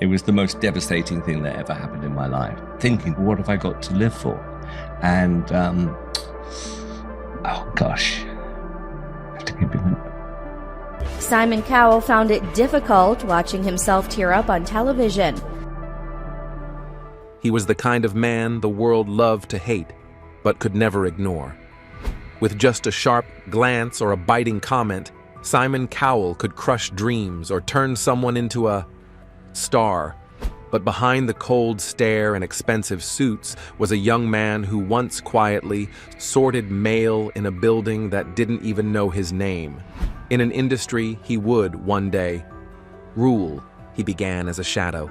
It was the most devastating thing that ever happened in my life. Thinking, what have I got to live for? And, oh gosh, I have to keep it. Simon Cowell found it difficult watching himself tear up on television. He was the kind of man the world loved to hate, but could never ignore. With just a sharp glance or a biting comment, Simon Cowell could crush dreams or turn someone into a star. But behind the cold stare and expensive suits was a young man who once quietly sorted mail in a building that didn't even know his name. In an industry he would, one day, rule. He began as a shadow.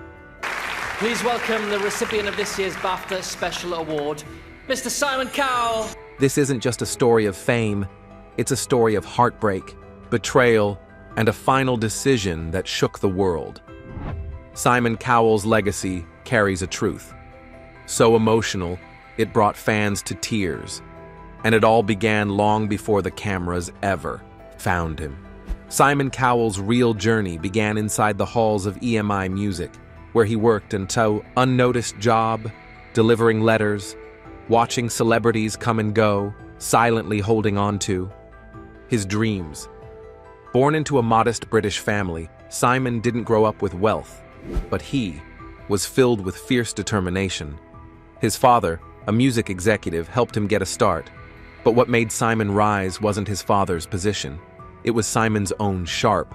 Please welcome the recipient of this year's BAFTA Special Award, Mr. Simon Cowell. This isn't just a story of fame, it's a story of heartbreak, betrayal, and a final decision that shook the world. Simon Cowell's legacy carries a truth. So emotional, it brought fans to tears. And it all began long before the cameras ever found him. Simon Cowell's real journey began inside the halls of EMI Music, where he worked until unnoticed job, delivering letters, watching celebrities come and go, silently holding on to his dreams. Born into a modest British family, Simon didn't grow up with wealth, but he was filled with fierce determination. His father, a music executive, helped him get a start, but what made Simon rise wasn't his father's position. It was Simon's own sharp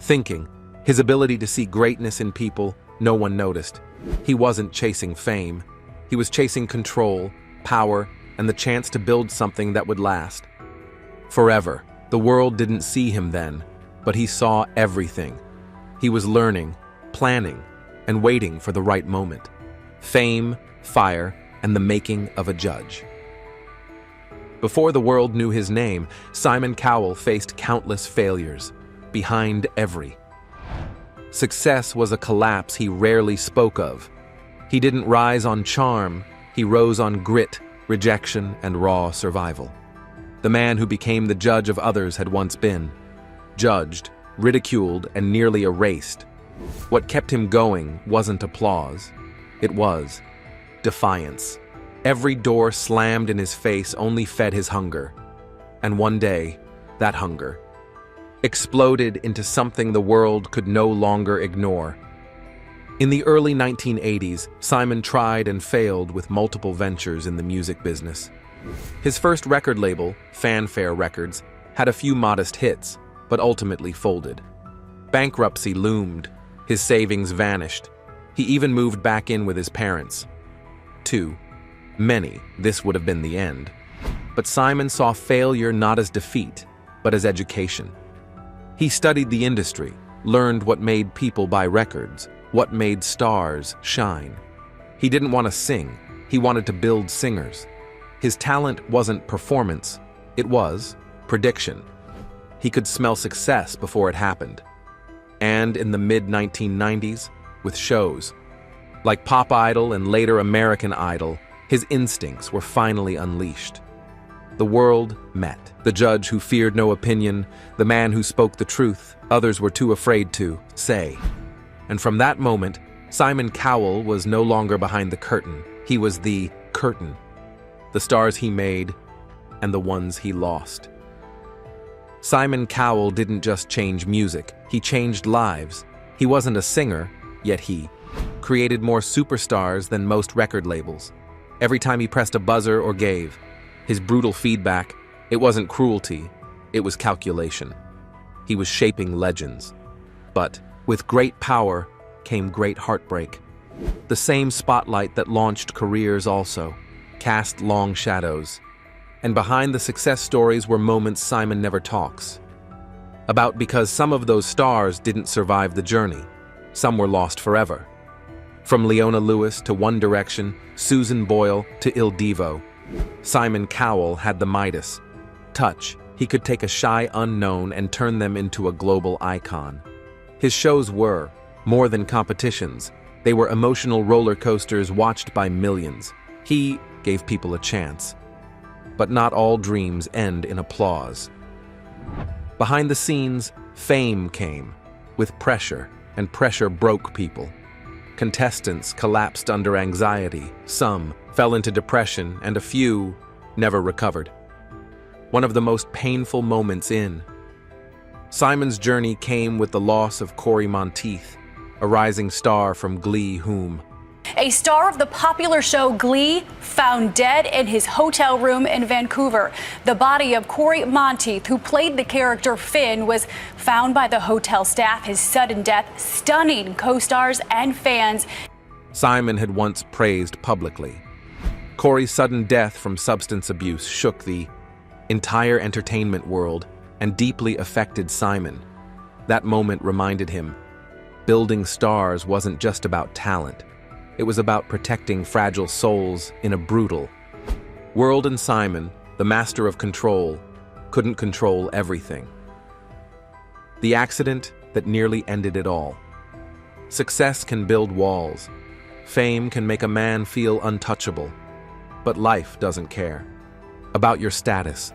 thinking, his ability to see greatness in people no one noticed. He wasn't chasing fame. He was chasing control, power, and the chance to build something that would last forever. The world didn't see him then, but he saw everything. He was learning, planning, and waiting for the right moment. Fame, fire, and the making of a judge. Before the world knew his name, Simon Cowell faced countless failures. Behind every success was a collapse he rarely spoke of. He didn't rise on charm, he rose on grit, rejection, and raw survival. The man who became the judge of others had once been judged, ridiculed, and nearly erased. What kept him going wasn't applause. It was defiance. Every door slammed in his face only fed his hunger. And one day, that hunger exploded into something the world could no longer ignore. In the early 1980s, Simon tried and failed with multiple ventures in the music business. His first record label, Fanfare Records, had a few modest hits, but ultimately folded. Bankruptcy loomed. His savings vanished. He even moved back in with his parents. To many, this would have been the end. But Simon saw failure not as defeat, but as education. He studied the industry, learned what made people buy records, what made stars shine. He didn't want to sing, he wanted to build singers. His talent wasn't performance, it was prediction. He could smell success before it happened. And in the mid-1990s, with shows like Pop Idol and later American Idol, his instincts were finally unleashed. The world met. The judge who feared no opinion, the man who spoke the truth, others were too afraid to say. And from that moment, Simon Cowell was no longer behind the curtain. He was the curtain. The stars he made and the ones he lost. Simon Cowell didn't just change music, he changed lives. He wasn't a singer, yet he created more superstars than most record labels. Every time he pressed a buzzer or gave his brutal feedback, it wasn't cruelty, it was calculation. He was shaping legends. But with great power came great heartbreak. The same spotlight that launched careers also cast long shadows. And behind the success stories were moments Simon never talks about, because some of those stars didn't survive the journey. Some were lost forever. From Leona Lewis to One Direction, Susan Boyle to Il Divo, Simon Cowell had the Midas touch. He could take a shy unknown and turn them into a global icon. His shows were more than competitions. They were emotional roller coasters watched by millions. He gave people a chance. But not all dreams end in applause. Behind the scenes, fame came with pressure, and pressure broke people. Contestants collapsed under anxiety, some fell into depression, and a few never recovered. One of the most painful moments in Simon's journey came with the loss of Corey Monteith, a rising star from Glee whom a star of the popular show Glee found dead in his hotel room in Vancouver. The body of Corey Monteith, who played the character Finn, was found by the hotel staff. His sudden death stunning co-stars and fans. Simon had once praised publicly. Corey's sudden death from substance abuse shook the entire entertainment world and deeply affected Simon. That moment reminded him, building stars wasn't just about talent. It was about protecting fragile souls in a brutal world, and Simon, the master of control, couldn't control everything. The accident that nearly ended it all. Success can build walls. Fame can make a man feel untouchable. But life doesn't care about your status.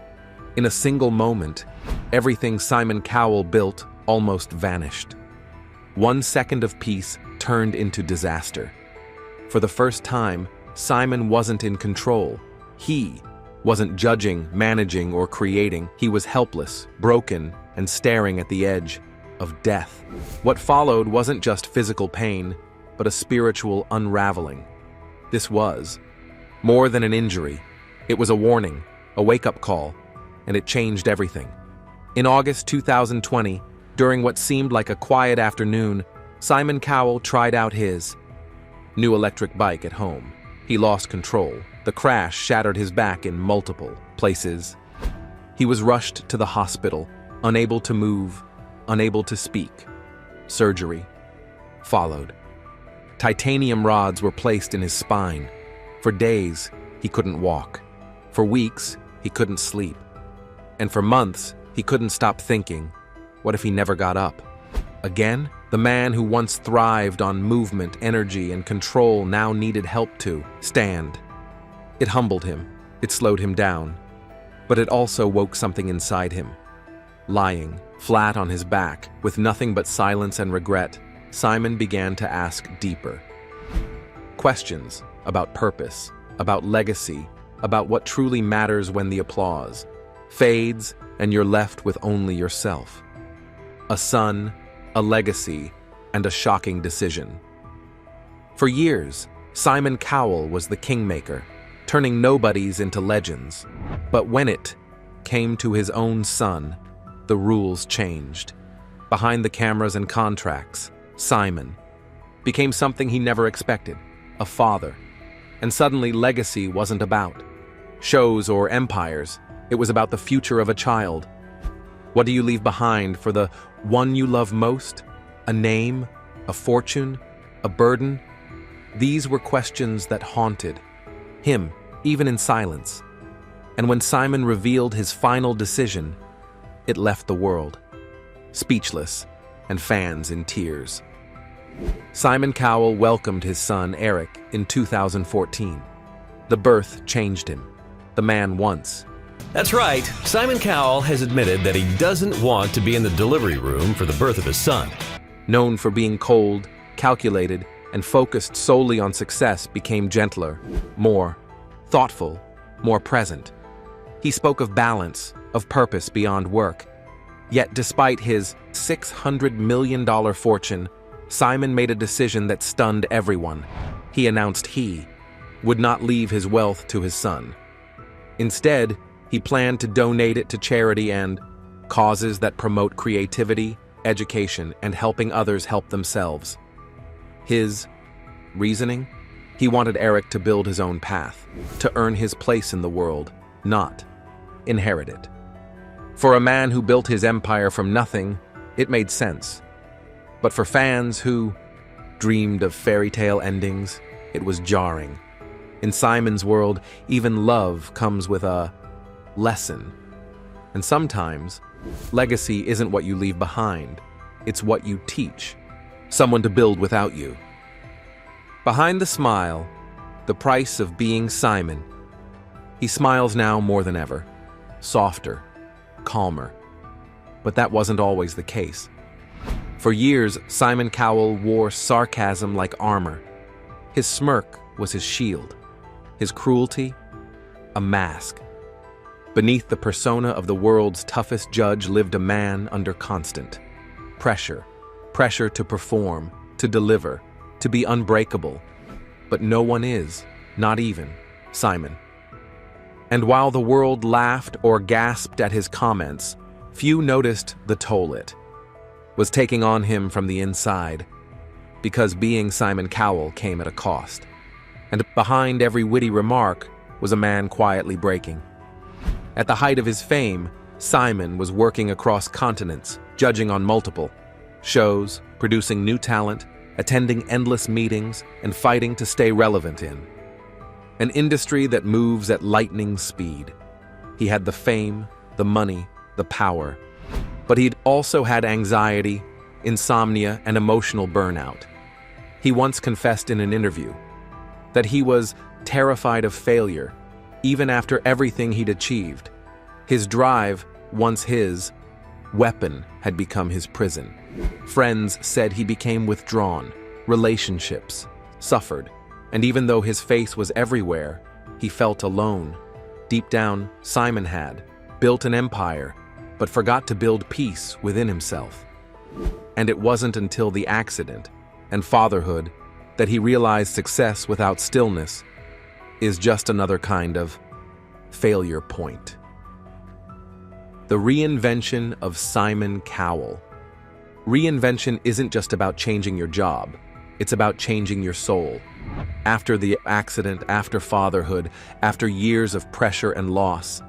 In a single moment, everything Simon Cowell built almost vanished. 1 second of peace turned into disaster. For the first time, Simon wasn't in control. He wasn't judging, managing, or creating. He was helpless, broken, and staring at the edge of death. What followed wasn't just physical pain, but a spiritual unraveling. This was more than an injury. It was a warning, a wake-up call, and it changed everything. In August 2020, during what seemed like a quiet afternoon, Simon Cowell tried out his new electric bike at home. He lost control. The crash shattered his back in multiple places. He was rushed to the hospital, unable to move, unable to speak. Surgery followed. Titanium rods were placed in his spine. For days, he couldn't walk. For weeks, he couldn't sleep. And for months, he couldn't stop thinking, what if he never got up? Again, the man who once thrived on movement, energy, and control now needed help to stand. It humbled him. It slowed him down. But it also woke something inside him. Lying, flat on his back, with nothing but silence and regret, Simon began to ask deeper questions about purpose, about legacy, about what truly matters when the applause fades and you're left with only yourself. A son, a legacy, and a shocking decision. For years, Simon Cowell was the kingmaker, turning nobodies into legends. But when it came to his own son, the rules changed. Behind the cameras and contracts, Simon became something he never expected, a father. And suddenly legacy wasn't about shows or empires. It was about the future of a child. What do you leave behind for the one you love most? A name? A fortune? A burden? These were questions that haunted him, even in silence. And when Simon revealed his final decision, it left the world speechless and fans in tears. Simon Cowell welcomed his son, Eric, in 2014. The birth changed him. The man once. That's right. Simon Cowell has admitted that he doesn't want to be in the delivery room for the birth of his son. Known for being cold, calculated, and focused solely on success, became gentler, more thoughtful, more present. He spoke of balance, of purpose beyond work. Yet despite his $600 million fortune, Simon made a decision that stunned everyone. He announced he would not leave his wealth to his son. Instead, he planned to donate it to charity and causes that promote creativity, education, and helping others help themselves. His reasoning? He wanted Eric to build his own path, to earn his place in the world, not inherit it. For a man who built his empire from nothing, it made sense. But for fans who dreamed of fairy tale endings, it was jarring. In Simon's world, even love comes with a lesson. And sometimes, legacy isn't what you leave behind. It's what you teach someone to build without you. Behind the smile, the price of being Simon. He smiles now more than ever, softer, calmer. But that wasn't always the case. For years, Simon Cowell wore sarcasm like armor. His smirk was his shield. His cruelty, a mask. Beneath the persona of the world's toughest judge lived a man under constant pressure. Pressure to perform, to deliver, to be unbreakable. But no one is, not even Simon. And while the world laughed or gasped at his comments, few noticed the toll it was taking on him from the inside, because being Simon Cowell came at a cost. And behind every witty remark was a man quietly breaking. At the height of his fame, Simon was working across continents, judging on multiple shows, producing new talent, attending endless meetings, and fighting to stay relevant in an industry that moves at lightning speed. He had the fame, the money, the power, but he'd also had anxiety, insomnia, and emotional burnout. He once confessed in an interview that he was terrified of failure, even after everything he'd achieved. His drive, once his weapon, had become his prison. Friends said he became withdrawn, relationships suffered, and even though his face was everywhere, he felt alone. Deep down, Simon had built an empire, but forgot to build peace within himself. And it wasn't until the accident and fatherhood that he realized success without stillness is just another kind of failure point. The reinvention of Simon Cowell. Reinvention isn't just about changing your job, it's about changing your soul. After the accident, after fatherhood, after years of pressure and loss,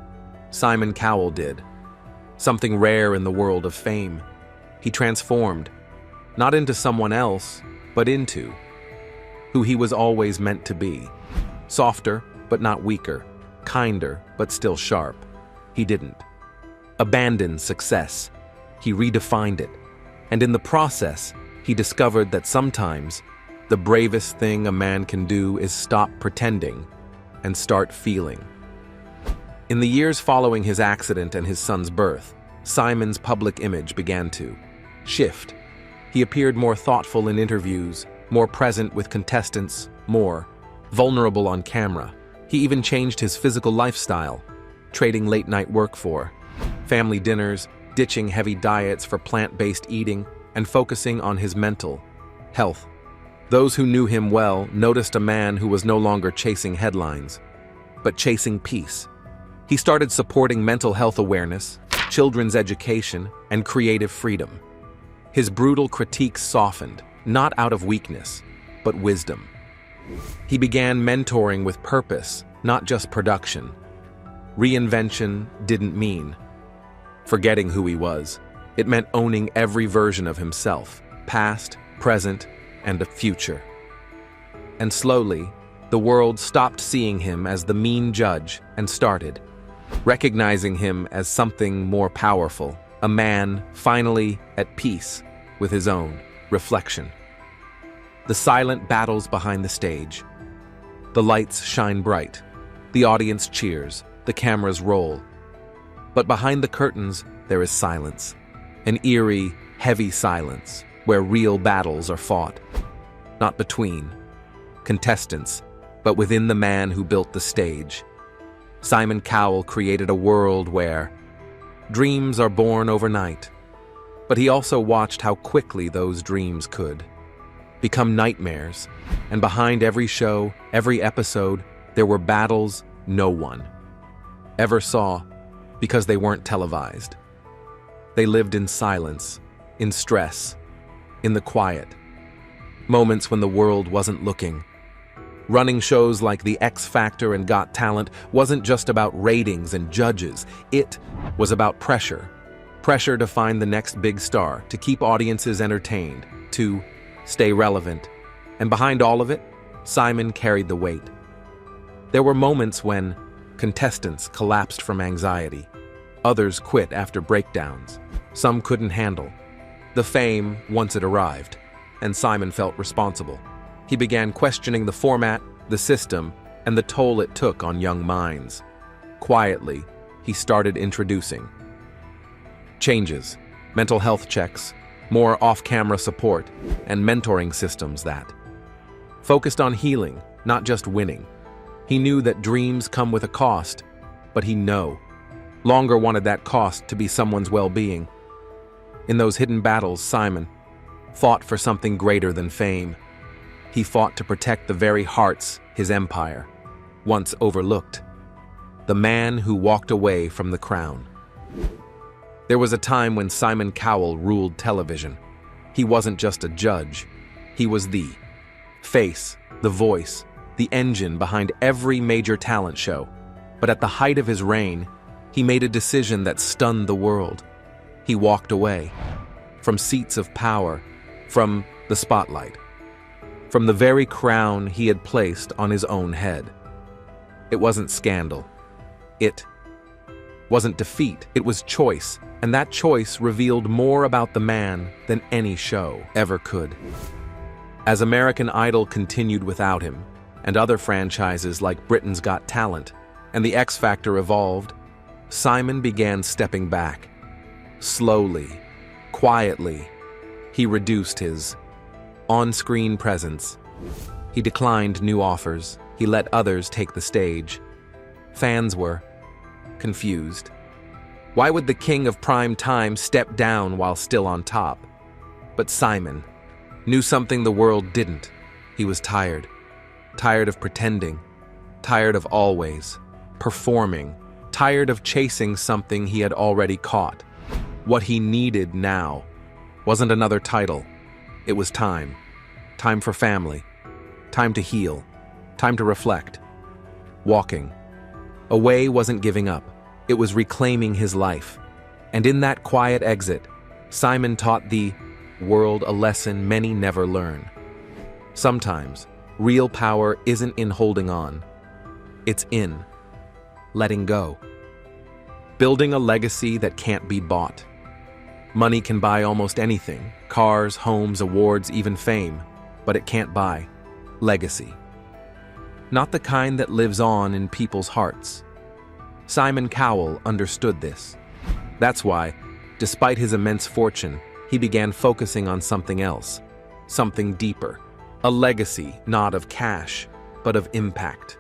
Simon Cowell did something rare in the world of fame. He transformed, not into someone else, but into who he was always meant to be. Softer, but not weaker. Kinder, but still sharp. He didn't abandon success. He redefined it. And in the process, he discovered that sometimes the bravest thing a man can do is stop pretending and start feeling. In the years following his accident and his son's birth, Simon's public image began to shift. He appeared more thoughtful in interviews, more present with contestants, more vulnerable on camera. He even changed his physical lifestyle, trading late-night work for family dinners, ditching heavy diets for plant-based eating, and focusing on his mental health. Those who knew him well noticed a man who was no longer chasing headlines, but chasing peace. He started supporting mental health awareness, children's education, and creative freedom. His brutal critiques softened, not out of weakness, but wisdom. He began mentoring with purpose, not just production. Reinvention didn't mean forgetting who he was. It meant owning every version of himself, past, present, and a future. And slowly, the world stopped seeing him as the mean judge and started recognizing him as something more powerful, a man finally at peace with his own reflection. The silent battles behind the stage. The lights shine bright. The audience cheers. The cameras roll. But behind the curtains, there is silence. An eerie, heavy silence where real battles are fought. Not between contestants, but within the man who built the stage. Simon Cowell created a world where dreams are born overnight, but he also watched how quickly those dreams could become nightmares, and behind every show, every episode, there were battles no one ever saw because they weren't televised. They lived in silence, in stress, in the quiet, moments when the world wasn't looking. Running shows like The X Factor and Got Talent wasn't just about ratings and judges. It was about pressure. Pressure to find the next big star, to keep audiences entertained, to stay relevant. And behind all of it, Simon carried the weight. There were moments when contestants collapsed from anxiety. Others quit after breakdowns. Some couldn't handle the fame once it arrived, and Simon felt responsible. He began questioning the format, the system, and the toll it took on young minds. Quietly, he started introducing changes, mental health checks, more off-camera support, and mentoring systems that focused on healing, not just winning. He knew that dreams come with a cost, but he no longer wanted that cost to be someone's well-being. In those hidden battles, Simon fought for something greater than fame. He fought to protect the very hearts his empire once overlooked. The man who walked away from the crown. There was a time when Simon Cowell ruled television. He wasn't just a judge. He was the face, the voice, the engine behind every major talent show. But at the height of his reign, he made a decision that stunned the world. He walked away from seats of power, from the spotlight, from the very crown he had placed on his own head. It wasn't scandal. It wasn't defeat. It was choice, and that choice revealed more about the man than any show ever could. As American Idol continued without him, and other franchises like Britain's Got Talent and The X Factor evolved, Simon began stepping back. Slowly, quietly, he reduced his on-screen presence. He declined new offers. He let others take the stage. Fans were confused. Why would the king of prime time step down while still on top? But Simon knew something the world didn't. He was tired. Tired of pretending. Tired of always performing. Tired of chasing something he had already caught. What he needed now wasn't another title. It was time. Time for family. Time to heal. Time to reflect. Walking away wasn't giving up. It was reclaiming his life. And in that quiet exit, Simon taught the world a lesson many never learn. Sometimes, real power isn't in holding on. It's in letting go. Building a legacy that can't be bought. Money can buy almost anything, cars, homes, awards, even fame, but it can't buy legacy. Not the kind that lives on in people's hearts. Simon Cowell understood this. That's why, despite his immense fortune, he began focusing on something else, something deeper, a legacy not of cash, but of impact.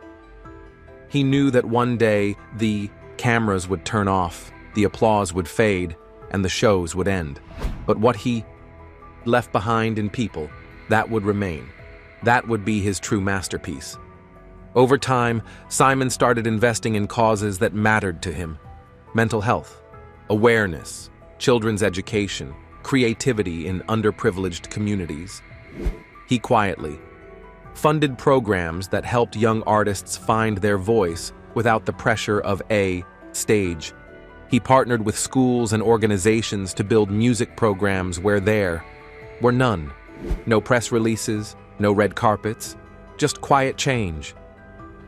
He knew that one day the cameras would turn off, the applause would fade, and the shows would end. But what he left behind in people, that would remain. That would be his true masterpiece. Over time, Simon started investing in causes that mattered to him. Mental health, awareness, children's education, creativity in underprivileged communities. He quietly funded programs that helped young artists find their voice without the pressure of a stage. He partnered with schools and organizations to build music programs where there were none. No press releases, no red carpets, just quiet change.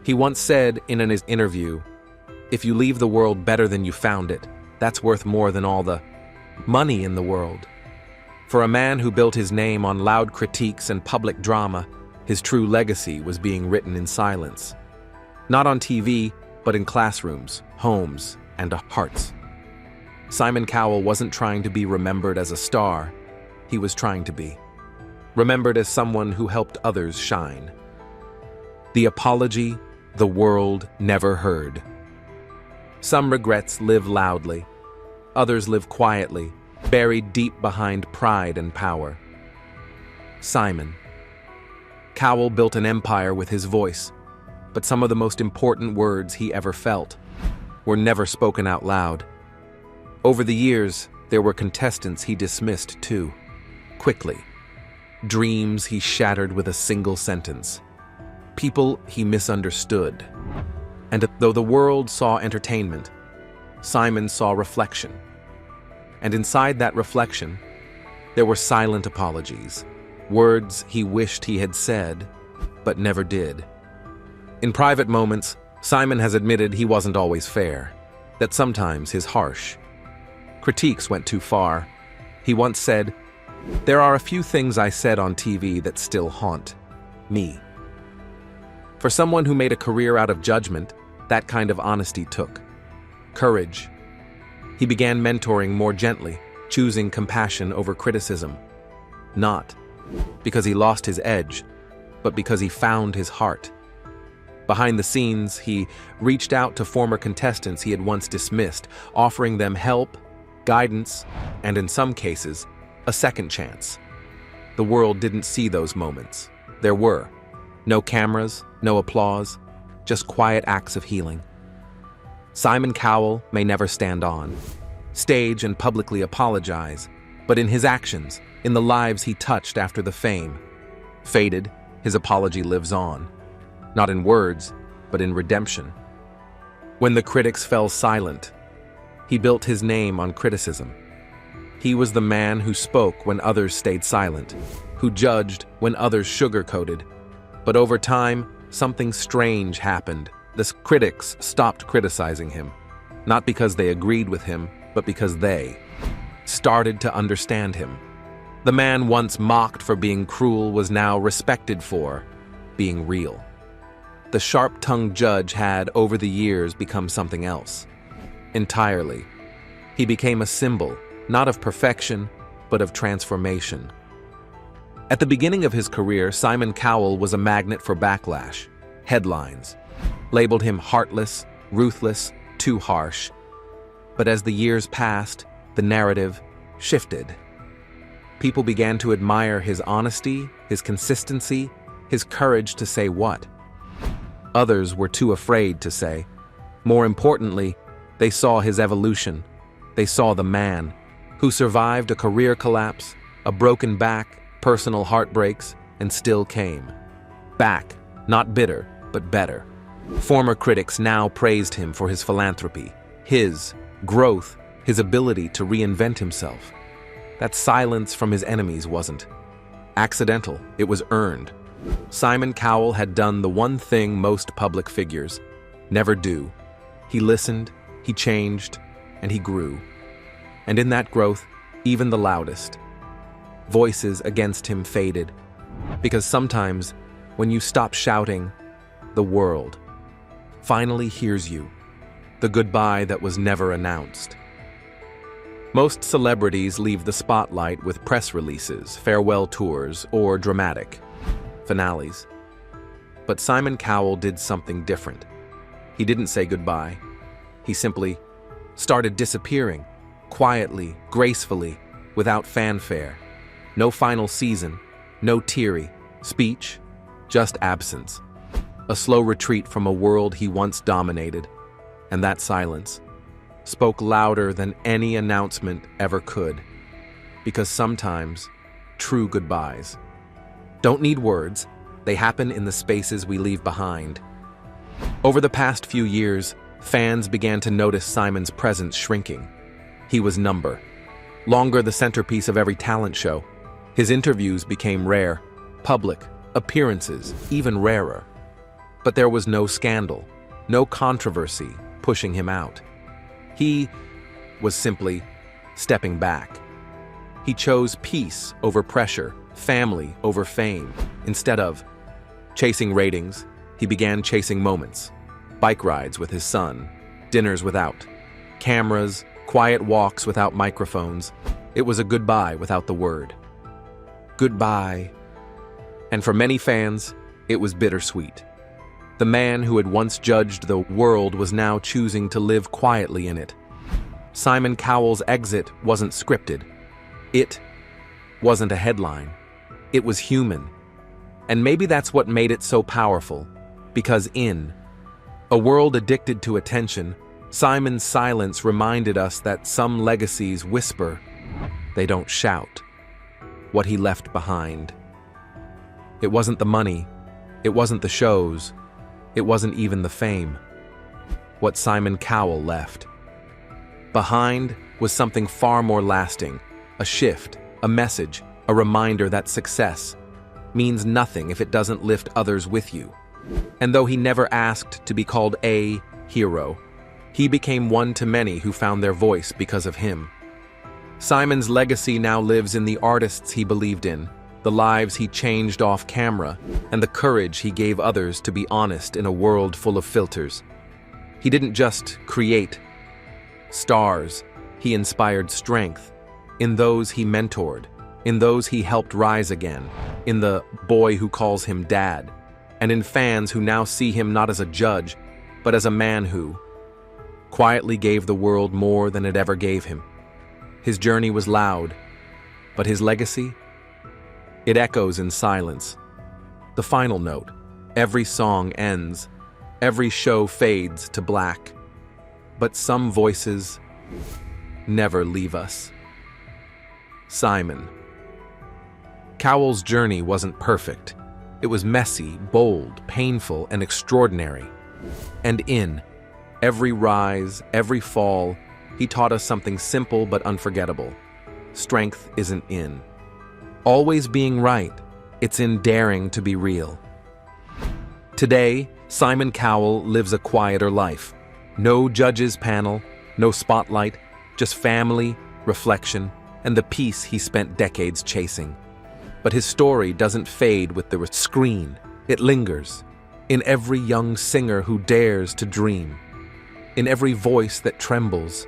He once said in an interview, "If you leave the world better than you found it, that's worth more than all the money in the world." For a man who built his name on loud critiques and public drama, his true legacy was being written in silence. Not on TV, but in classrooms, homes, and hearts. Simon Cowell wasn't trying to be remembered as a star. He was trying to be remembered as someone who helped others shine. The apology the world never heard. Some regrets live loudly. Others live quietly, buried deep behind pride and power. Simon Cowell built an empire with his voice, but some of the most important words he ever felt were never spoken out loud. Over the years, there were contestants he dismissed too, quickly. Dreams he shattered with a single sentence. People he misunderstood. And though the world saw entertainment, Simon saw reflection. And inside that reflection, there were silent apologies, words he wished he had said, but never did. In private moments, Simon has admitted he wasn't always fair, that sometimes his harsh critiques went too far. He once said, "There are a few things I said on TV that still haunt me." For someone who made a career out of judgment, that kind of honesty took courage. He began mentoring more gently, choosing compassion over criticism. Not because he lost his edge, but because he found his heart. Behind the scenes, he reached out to former contestants he had once dismissed, offering them help, guidance, and in some cases, a second chance. The world didn't see those moments. There were. No cameras, no applause, just quiet acts of healing. Simon Cowell may never stand on stage and publicly apologize, but in his actions, in the lives he touched after the fame, faded, his apology lives on. Not in words, but in redemption. When the critics fell silent, he built his name on criticism. He was the man who spoke when others stayed silent, who judged when others sugarcoated. But over time, something strange happened. The critics stopped criticizing him, not because they agreed with him, but because they started to understand him. The man once mocked for being cruel was now respected for being real. The sharp-tongued judge had, over the years, become something else. Entirely. He became a symbol, not of perfection, but of transformation. At the beginning of his career, Simon Cowell was a magnet for backlash. Headlines labeled him heartless, ruthless, too harsh. But as the years passed, the narrative shifted. People began to admire his honesty, his consistency, his courage to say what others were too afraid to say. More importantly, they saw his evolution. They saw the man who survived a career collapse, a broken back, personal heartbreaks, and still came back, not bitter, but better. Former critics now praised him for his philanthropy, his growth, his ability to reinvent himself. That silence from his enemies wasn't accidental, it was earned. Simon Cowell had done the one thing most public figures never do. He listened, he changed, and he grew. And in that growth, even the loudest voices against him faded. Because sometimes, when you stop shouting, the world finally hears you. The goodbye that was never announced. Most celebrities leave the spotlight with press releases, farewell tours, or dramatic finales. But Simon Cowell did something different. He didn't say goodbye. He simply started disappearing, quietly, gracefully, without fanfare. No final season, no teary speech, just absence. A slow retreat from a world he once dominated. And that silence spoke louder than any announcement ever could. Because sometimes, true goodbyes don't need words, they happen in the spaces we leave behind. Over the past few years, fans began to notice Simon's presence shrinking. He was longer the centerpiece of every talent show. His interviews became rare, public, appearances even rarer. But there was no scandal, no controversy pushing him out. He was simply stepping back. He chose peace over pressure, family over fame. Instead of chasing ratings, he began chasing moments. Bike rides with his son, dinners without cameras, quiet walks without microphones. It was a goodbye without the word. Goodbye. And for many fans, it was bittersweet. The man who had once judged the world was now choosing to live quietly in it. Simon Cowell's exit wasn't scripted. It wasn't a headline. It was human. And maybe that's what made it so powerful. Because in a world addicted to attention, Simon's silence reminded us that some legacies whisper, they don't shout. What he left behind. It wasn't the money. It wasn't the shows. It wasn't even the fame. What Simon Cowell left behind was something far more lasting, a shift, a message, a reminder that success means nothing if it doesn't lift others with you. And though he never asked to be called a hero, he became one to many who found their voice because of him. Simon's legacy now lives in the artists he believed in, the lives he changed off camera, and the courage he gave others to be honest in a world full of filters. He didn't just create stars, he inspired strength, in those he mentored, in those he helped rise again, in the boy who calls him dad, and in fans who now see him not as a judge, but as a man who quietly gave the world more than it ever gave him. His journey was loud, but his legacy? It echoes in silence. The final note. Every song ends. Every show fades to black. But some voices never leave us. Simon. Cowell's journey wasn't perfect. It was messy, bold, painful, and extraordinary. And in every rise, every fall, he taught us something simple but unforgettable. Strength isn't in always being right. It's in daring to be real. Today, Simon Cowell lives a quieter life. No judges panel, no spotlight, just family, reflection, and the peace he spent decades chasing. But his story doesn't fade with the screen. It lingers in every young singer who dares to dream, in every voice that trembles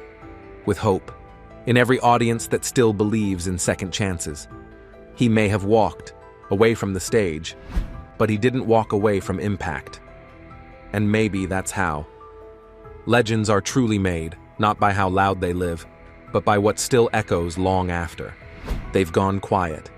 with hope, in every audience that still believes in second chances. He may have walked away from the stage, but he didn't walk away from impact. And maybe that's how. Legends are truly made, not by how loud they live, but by what still echoes long after they've gone quiet.